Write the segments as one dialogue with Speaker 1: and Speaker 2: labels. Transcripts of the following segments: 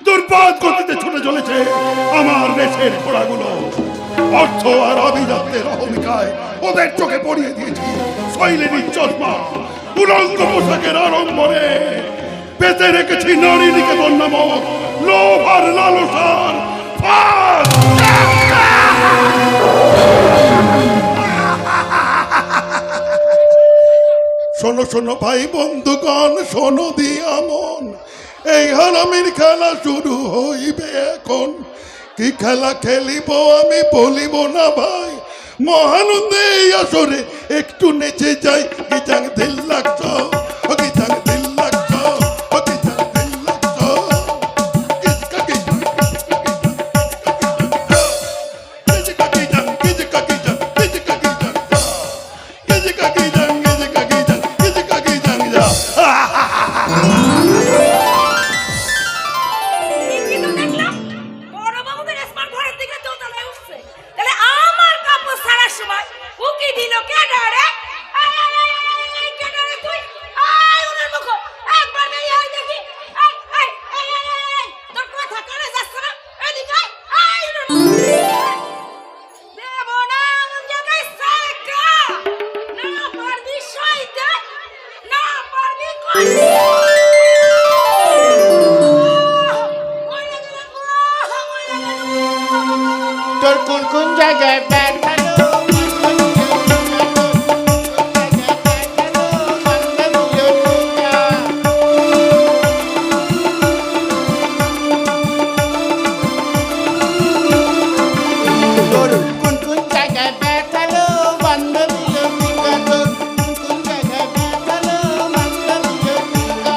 Speaker 1: দুর্বাদ গতিতে ছুটে চলেছে আমার দেশের ঘোড়াগুলো। অর্থ আর আভিজাত্যের অহমিকায় ওদের চোখে পড়িয়ে দিয়েছি শৈলেরই চশমা, উলঙ্গ পোশাকের আড়ম্বরে পেতে রেখেছি নারী নিকেতন নামক লোভ আর লালসার ফাঁদ। শোনো শোনো ভাই বন্ধুগণ, শোনো দিয়া মন, এই হারামির খেলা শুরু হইবে এখন। কি খেলা খেলিব আমি বলিব না ভাই, মহানন্দে এই আসরে একটু নেচে যাই। কি জাং দিল লাগতো, ও কি জাং দিল লাগতো, ও কি জাং দিল লাগতো।
Speaker 2: তোর কোন কোন জায়গায় ব্যাগ ফেলো, তোর কোন কোন জায়গায় ব্যাগ ফেলো বান্ধবী লতিকা, তোর কোন কোন জায়গায় ব্যাগ ফেলো বান্ধবী লতিকা।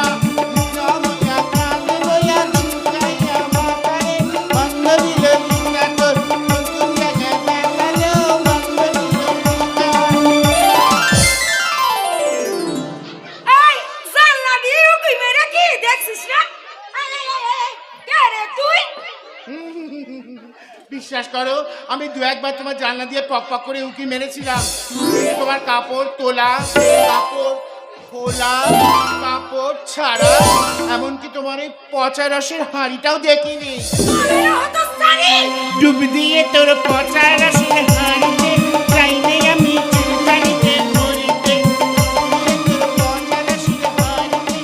Speaker 2: জময়া কাঁদে বয়া চুকাইয়া মাথারে বান্ধবী লতিকা, তোর কোন কোন জায়গায় ব্যাগ ফেলো বান্ধবী লতিকা।
Speaker 3: এই জানলা দিয়ে উকি মেরে কি দেখছিস না? কে রে তুই?
Speaker 2: বিশ্বাস করো, আমি দু একবার তোমার জানলা দিয়ে পক পক করে উকি মেরেছিলাম। তোমার কাপড় তোলা, কাপড় খোলা, কাপড় ছাড়া, এমনকি তোমার এই পচা রসের হাঁড়িটাও দেখিনি।
Speaker 3: আরে হতো সারি,
Speaker 2: ডুব দিয়ে তোর পচা রসের হাঁড়িতে চাইলে আমি চুলকানিতে ভরিতে, তোর পচা রসের হাঁড়িতে।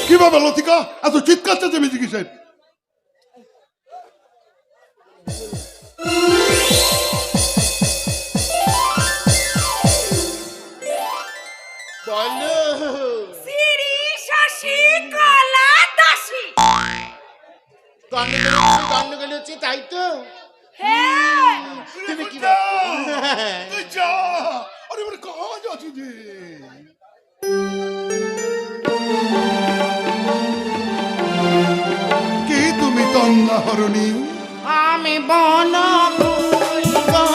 Speaker 1: কি বাবা লতিকা, এত চিৎকার চেঁচেমেচি কিসের?
Speaker 2: বলো
Speaker 3: সিরি শাসি কলা দাসি।
Speaker 2: গন্ডগোল হচ্ছে তাই তো?
Speaker 3: হ্যাঁ,
Speaker 2: তুমি কি
Speaker 1: তুই যা, আরে মানে কাজ আছে যে। কি তুমি তন্না হরণী?
Speaker 2: আমি বন ফুল গো,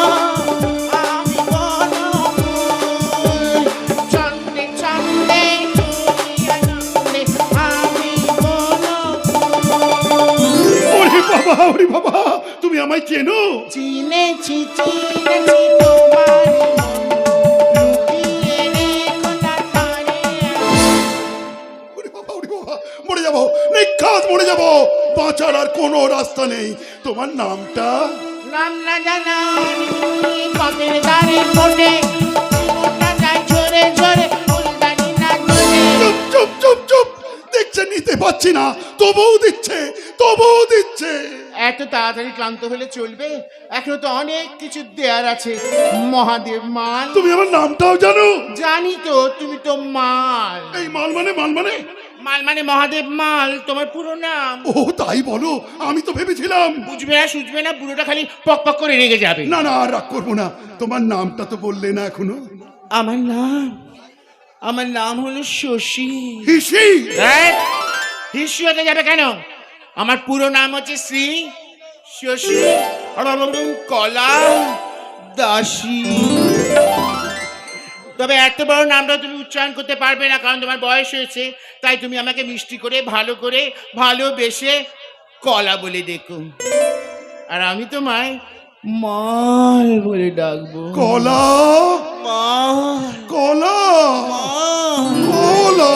Speaker 2: আমি বন ফুল, ছন্দে ছন্দে চুড়িয়া নন্দে আমি বন ফুল।
Speaker 1: ওরে বাবা, তুমি আমায় চেনো?
Speaker 2: চিনেছি চিনেছি তোমার মন, লুকিয়ে রেখো না তারে।
Speaker 1: ওরে বাবা, মরে যাবো, নিখাত মরে যাবো, বাঁচার আর কোনো রাস্তা নেই। তোমার নামটা?
Speaker 2: নাম না জানা পথের দ্বারে ফোটে, জীবনটা যায় ঝরে ঝরে, ফুলদানি না ঝরে।
Speaker 1: চুপ চুপ চুপ চুপ, দেখছে নিতে পারছি না, তবুও দিচ্ছে, তবুও দিচ্ছে।
Speaker 2: এত তাড়াতাড়ি ক্লান্ত হলে চলবে? এখনো তো অনেক কিছু দেয়ার আছে। মহাদেব মাল।
Speaker 1: তুমি আমার নামটাও জানো?
Speaker 2: জানি তো, তুমি তো মাল।
Speaker 1: এই মাল মানে?
Speaker 2: মাল মানে মহাদেব মাল, তোমার পুরো নাম।
Speaker 1: ও তাই বলো, আমি তো ভেবেছিলাম।
Speaker 2: বুঝবে না সুঝবে না, বুড়োটা খালি পক পক করে রেগে যাবে।
Speaker 1: না না, আর রাগ করবো না। তোমার নামটা তো বললে না এখনো।
Speaker 2: আমার নাম হলো শশী।
Speaker 1: হিসি?
Speaker 2: হিসি হতে যাবে কেন? আমার পুরো নাম হচ্ছে শ্রী শশী কলা দাসী। তবে এত বড় নামটা তুমি উচ্চারণ করতে পারবে না, কারণ তোমার বয়স হয়েছে। তাই তুমি আমাকে মিষ্টি করে ভালো করে ভালোবেসে কলা বলে দেখো, আর আমি তোমায় মাল বলে ডাকবো।
Speaker 1: কলা?
Speaker 2: মাল
Speaker 1: কলা?
Speaker 2: মাল।
Speaker 1: বলো।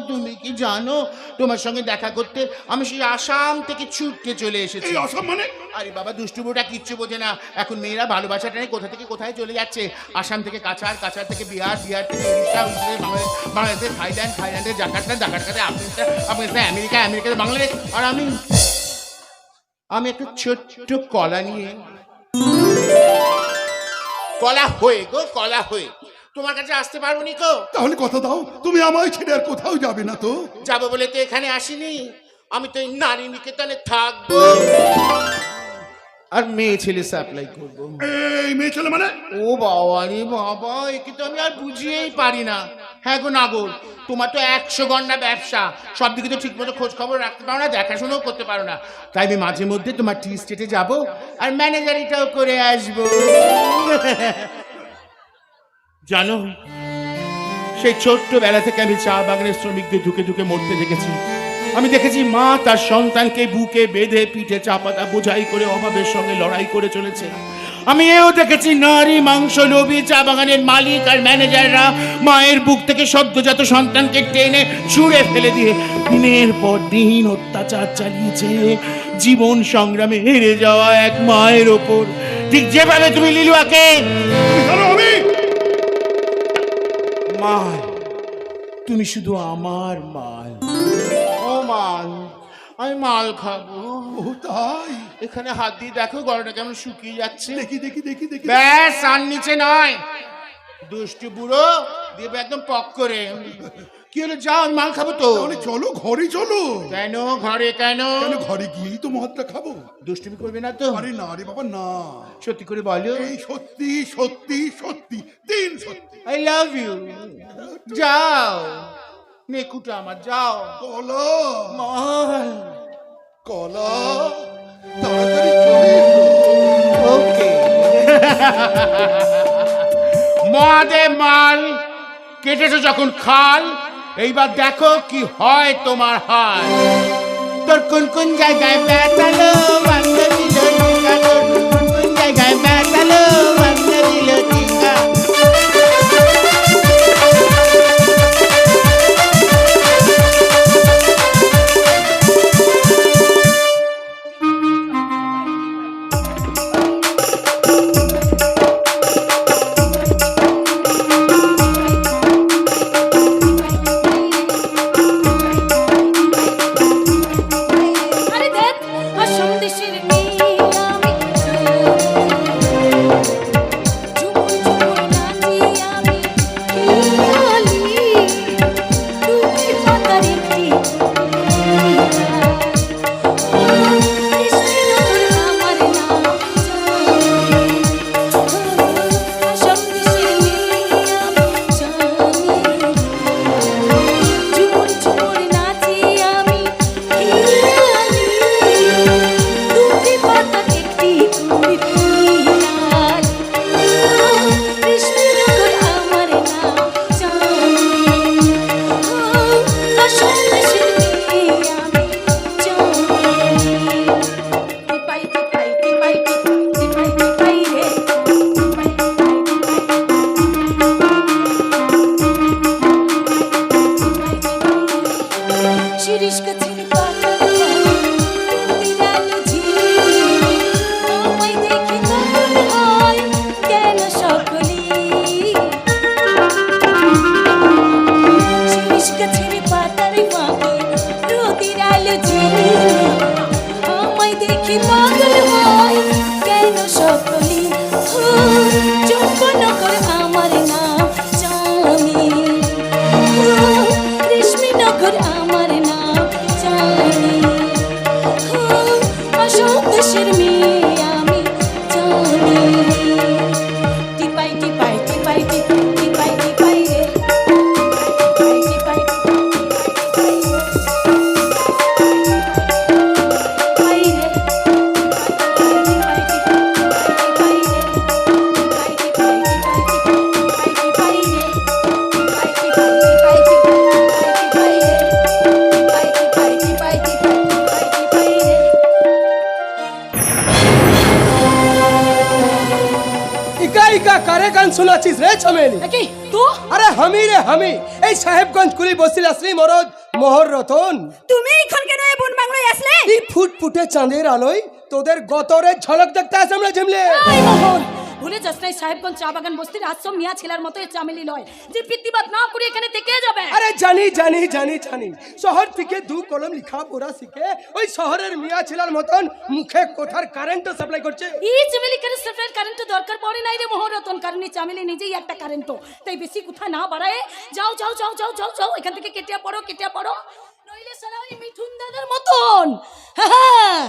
Speaker 2: তুমি কি জানো তোমার সঙ্গে দেখা করতে আমি সেই আসাম থেকে ছুটতে চলে এসেছি।
Speaker 1: এই অসম মানে?
Speaker 2: আরে বাবা দুষ্টু বুড়োটা কিচ্ছু বোঝে না। এখন মেয়েরা ভালোবাসাটা নিয়ে কোথা থেকে কোথায় চলে যাচ্ছে। আসাম থেকে কাছাড়, কাছাড় থেকে বিহার, বিহার থেকে উড়িষ্যা, উড়িষ্যা থেকে বাংলাদেশ, বাংলাদেশ থেকে থাইল্যান্ড, থাইল্যান্ডে জাকার্তা, জাকার্তাতে আফগানিস্তান, আফগানিস্তান আমেরিকা, আমেরিকাতে বাংলাদেশ। আর আমি একটা ছোট্ট কলা নিয়ে, কলা হয়ে গো, কলা হয়ে তোমার কাছে আসতে পারবো নি গো।
Speaker 1: তাহলে কথা দাও, তুমি আমায় ছেড়ে আর কোথাও যাবে না তো?
Speaker 2: যাবো বলে তো এখানে আসিনি, আমি তো এই নারী নিকেতনে থাকবো আর মেয়ে ছেলে সাপ্লাই করবো।
Speaker 1: এই মেয়ে ছেলে মানে?
Speaker 2: ও বাবা রে বাবা, একে তো আমি আর বুঝিয়েই পারি না। হ্যাঁ গো নাগর, তোমার তো 100 গন্ডা ব্যবসা, সব দিকে তো ঠিক মতো খোঁজ খবর রাখতে পারো না, দেখাশোনাও করতে পারো না। তাই আমি মাঝে মধ্যে তোমার টি স্টেটে যাবো আর ম্যানেজারিটাও করে আসবো। জানো, সেই ছোট্টবেলা থেকে আমি চা বাগানের শ্রমিকদের ঢুকে ঢুকে মরতে দেখেছি। আমি দেখেছি মা তার সন্তানকে বুকে বেঁধে পিঠে চাপাতা বোঝাই করে অভাবের সঙ্গে লড়াই করে চলেছে। আমি এও দেখেছি নারী মাংস লোভী চা বাগানের মালিক আর ম্যানেজাররা মায়ের বুক থেকে সদ্যজাত সন্তানকে টেনে ছুঁড়ে ফেলে দিয়ে দিনের পর দিন অত্যাচার চালিয়েছে জীবন সংগ্রামে হেরে যাওয়া এক মায়ের ওপর। ঠিক যেভাবে তুমি লিলুয়াকে
Speaker 1: আমি
Speaker 2: মাল, তুমি শুধু আমার মাল। ও মাল, আমি মাল খাবো।
Speaker 1: ও তাই?
Speaker 2: এখানে হাত দিয়ে দেখো গলাটা কেমন শুকিয়ে যাচ্ছে।
Speaker 1: দেখি দেখি দেখি দেখি।
Speaker 2: ব্যাস, আর নিচে নয়। দুষ্টু বুড়ো দেবে একদম পক করে। কি হলো, যাও, আমি মাল খাবো তো।
Speaker 1: তাহলে চলো ঘরে চলো।
Speaker 2: কেন ঘরে কেন?
Speaker 1: কেন ঘরে গিয়েই তো মদটা খাবো।
Speaker 2: দুষ্টুমি করবে না তো?
Speaker 1: আরে না রে বাবা না।
Speaker 2: সত্যি করে বলো।
Speaker 1: এই সত্যি সত্যি সত্যি, দিন সত্যি।
Speaker 2: I love you. যাও নেকুটা আমার, যাও।
Speaker 1: কলা
Speaker 2: মাল।
Speaker 1: কলা তাড়াতাড়ি চলে এসো।
Speaker 2: ওকে। মদে মাল কেটেছো যখন খাল, এইবার দেখো কি হয় তোমার হাল। তোর কোন কোন জায়গায় ব্যথালো বান্ধ দিল টিকা, তোর কোন কোন জায়গায় ব্যথালো বান্ধ দিল টিকা।
Speaker 3: আরে দেখ, আসাম দেশের মেয়ে আমি, ঝুমুর ঝুমুর নাচি আমি, খেয়ালি টুপি পাতার একটি কৃষ্ণনগর আমার নাম আসাম দেশের মেয়ে আমি জানি, ঝুমুর ঝুমুর নাচি আমি, খেয়ালি টুপি পাতা একটি কুড়িয়াল। কৃষ্ণনগর আমার নাম জানি, আসাম দেশের মেয়ে আমি জানি। টিপাই টিপাই টিপাই টিপাই টিপাই রে, টিপাই শিরিষ গাছের পাতার বিড়ালো ঝিল, আমায় দেখে পাগল হয় কেন সকলি। শিরিষ গাছের পাতার ফাঁকে রোদের আলো ঝিল, আমায় দেখে পাগল হয় কেন সকলি। চম্পনগর আমার নাম জানি, কৃষ্ণনগর আমার নাম জানি, আসাম দেশের মেয়ে আমি জানি। টিপাই টিপাই টিপাই টিপাই টিপাই রে, টিপাই টিপাই টিপাই রে,
Speaker 4: का कारे गान सुनाছিস রে চমেলি?
Speaker 3: কি তু
Speaker 4: আরে আমি এই সাহেবগঞ্জ কুলি বসিল আসলি মরদ মোহর রতন।
Speaker 3: তুমি এখন কেন এই বন বাংলায় আসলে?
Speaker 4: এই ফুটফুটে চাঁদের আলোয় তোদের গতরে ঝলক দেখতে আসে আমরা ঝিমলে।
Speaker 3: আই মোহন ভুলে যাস না, এই সাহেবগঞ্জ চা বাগান বস্তির আশ্রম মিয়া ছেলের মতো এই চামেলি লয় যে প্রতিবাদ না করে এখানে থেকে যাবে।
Speaker 4: আরে জানি শহর থেকে দু কলম লেখা পড়া শিখে ওই শহরের মিয়া ছেলের মতন মুখে কোঠার কারেন্ট সাপ্লাই করছে।
Speaker 3: এই চামেলি করে সাপ্লাই কারেন্ট দরকার পড়ে নাই রে মোহন রতন, কারণ এই চামেলি নিজেই একটা কারেন্ট, তাই বেশি কথা না বাড়ায় যাও এখান থেকে কেটে পড়ো নইলে সারা ওই মিঠুন দাদার মতন হ্যাঁ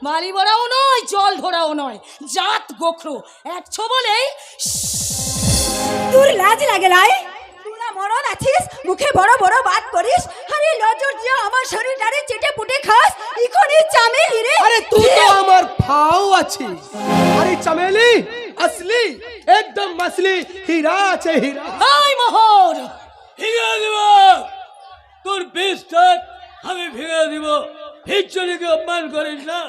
Speaker 3: বাড়ি বড়াও নয় জল ধরাও নয়, জাত গোখরো একছো বলেই তোর লাজ লাগে লাই? তোরা মরণ আছিস, মুখে বড় বড় বাত করিস, আরে লজর দিয়ে আমার শরীরটারে চেটে পুটে খাস, ইখনই চামেলি রে।
Speaker 4: আরে তুই তো আমার ফাও আছিস। আরে চামেলি আসলি একদম মাসলি হীরা আছে হীরা।
Speaker 3: হাই মোহর
Speaker 5: ভেঙে দিব তোর বেশটাক, আমি ভেঙে দিব। হিজড়িকে অপমান করিস না,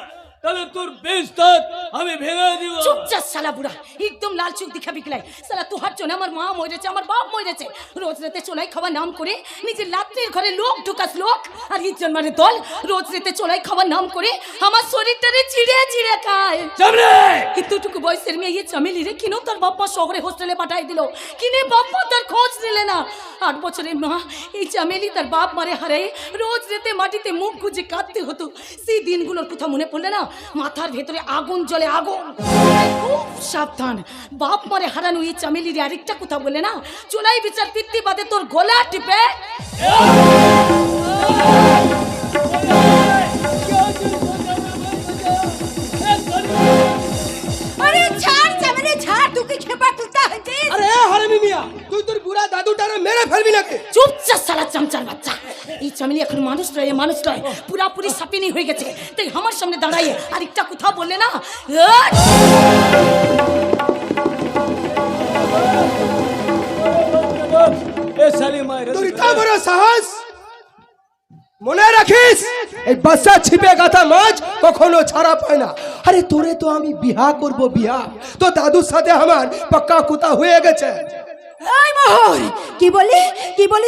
Speaker 5: তাহলে তোর বেশটাক আমি ভেঙে দিব।
Speaker 3: চুপচাপ শালা বুড়া, একদম লাল চোখ দেখা বিকলাই শালা। তোহার জন্য আমার মা মরেছে, আমার বাপ মরেছে, রোজ রাতে চোলাই খাওয়ার নাম করে নিজের লাত্রির ঘরে লোক ঢুকাস লোক, আর ইজ্জত মানে দল রোজ রাতে চোলাই খাওয়ার নাম করে আমার শরীরটারে চিড়ে খায়।
Speaker 5: সামনে
Speaker 3: এতটুকু বয়সের মেয়ে এই চামেলি রে কিনো তার বাপ্পা শহরে হোস্টেলে পাঠাই দিল, কিনে বাপ্পা তার খোঁজ নিলে না। 8 বছরের মা এই চামেলি তার বাপ মারে হারাই রোজ রাতে মাটিতে মুখ গুজে কাঁদতে হতো। সেই দিনগুলোর কথা মনে পড়লে না মাথার ভেতরে আগুন জ্বলে আগুন। খুব সাবধান, বাপ মারে হারানো এই চামেলির আরেকটা কথা বলে না, চোলাই বিচার পিত্তি বাদে তোর গলা টিপে। আরে ছাড় চামেলি ছাড়, তুই কি খেপা তুলতা হইছিস?
Speaker 4: আরে হারামি মিয়া তুই তোর বুড়া দাদুটারে মেরে ফেলবি নাকি?
Speaker 3: চুপচাপ শালা চামচার বাচ্চা, এই চামেলি এখন মানুষ নয় পুরাপুরি সাপিনি হয়ে গেছে, তাই আমার সামনে দাঁড়াইয়ে আরেকটা কথা বললে না
Speaker 5: এ সালি মায়ের
Speaker 4: তোর ইতা বড় সাহস! মনে রাখিস এই বাচ্চা ছিপে গাথা মাছ কখনো ছাড়া পায় না। আরে তোরে তো আমি বিহা করব, বিহা তো দাদুর সাথে আমার পাক্কা কুতা হয়ে গেছে।
Speaker 3: এই মোহর কি বলি তুই বল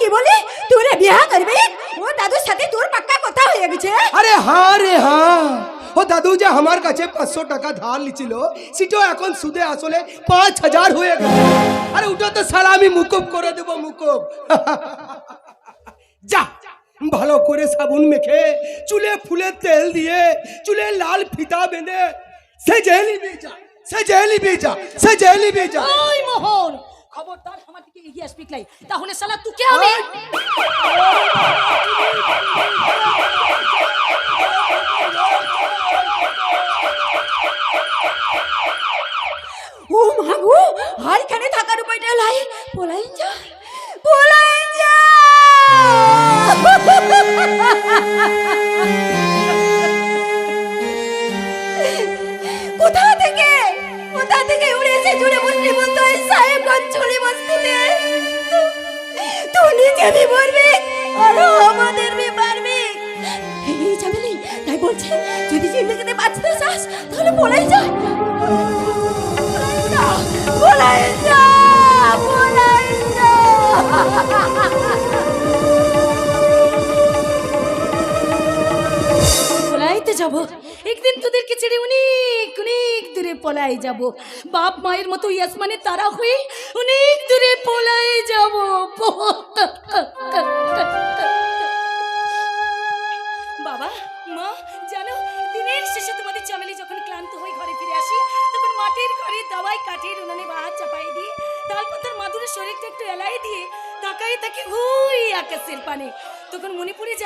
Speaker 3: কি বলি? তুই বিয়া করবি? ও দাদুর সাথে তোর পাক্কা কথা হয়ে গেছে?
Speaker 4: আরে হ্যাঁ রে হ্যাঁ, ও দাদু যে আমার কাছে 500 টাকা ধার লিছিল সেটা এখন সুদে আসলে 5000 হয়ে গেছে। আরে ওটা তো সালা আমি মুকুব করে দেব মুকুব। যা ভালো করে সাবুন মেখে চুলে ফুলে তেল দিয়ে চুলে লাল ফিতা বেঁধে সে জেলি বেজা।
Speaker 3: ওই মোহর খবরদার আমার দিকে এগিয়ে আসবি লাই, তাহলে শালা তুই কে হবে? ও মাগো আর এখানে থাকার উপায়টা লাই, পলাই যা। কোথা থেকে উড়েছে জুড়ে বসলি বলতো এই সাহেবগঞ্জ চলে বসতে? তুই নিজে বি মরবি আর আমাদের বি মারবি। এই চামেলি তাই বলছে যদি জিন্দগিতে বাঁচতে চাস তাহলে পলাই যা। পলাইতে যাব একদিন, তোদেরকে ছেড়ে অনেক দূরে পলাই যাব, বাপ মায়ের মতো ইয়াসমানে তারা হয়ে অনেক দূরে পলাই যাব। বাবা মা জানো, দিনের শেষে তোমাদের চামেলি যখন ক্লান্ত হয়ে ঘরে ফিরে আসি তখন মাটির ঘরে দাওয়াই কাঠের উনুনে ভাত চাপাই দিয়ে তারপর তার মাদুরের শরীরটা একটু এলাই দিয়ে তাকাই তাকে হুই আকাশের পানে, তখন মনে পড়ে যায়